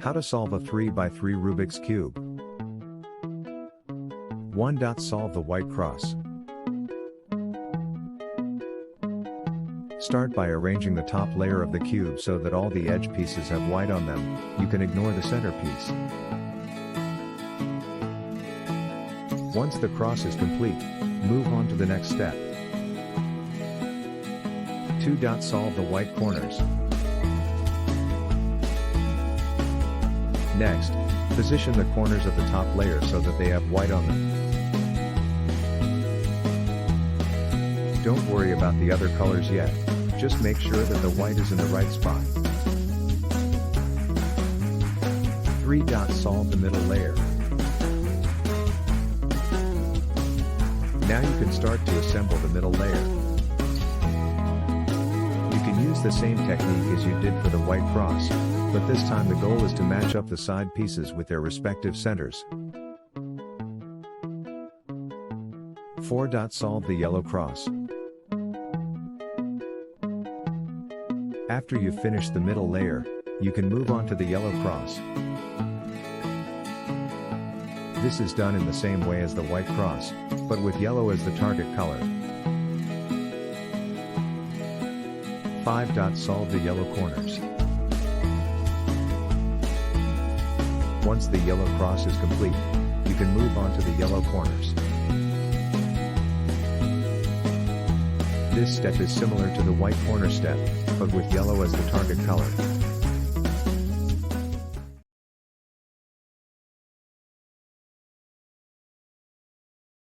How to solve a 3 by 3 Rubik's Cube. 1. Solve the white cross. Start by arranging the top layer of the cube so that all the edge pieces have white on them. You can ignore the center piece. Once the cross is complete, move on to the next step. 2. Solve the white corners. Next, position the corners of the top layer so that they have white on them. Don't worry about the other colors yet, just make sure that the white is in the right spot. 3. Solve the middle layer. Now you can start to assemble the middle layer. You can use the same technique as you did for the white cross, but this time the goal is to match up the side pieces with their respective centers. 4. Solve the yellow cross. After you've finished the middle layer, you can move on to the yellow cross. This is done in the same way as the white cross, but with yellow as the target color. 5. Solve the yellow corners. Once the yellow cross is complete, you can move on to the yellow corners. This step is similar to the white corner step, but with yellow as the target color.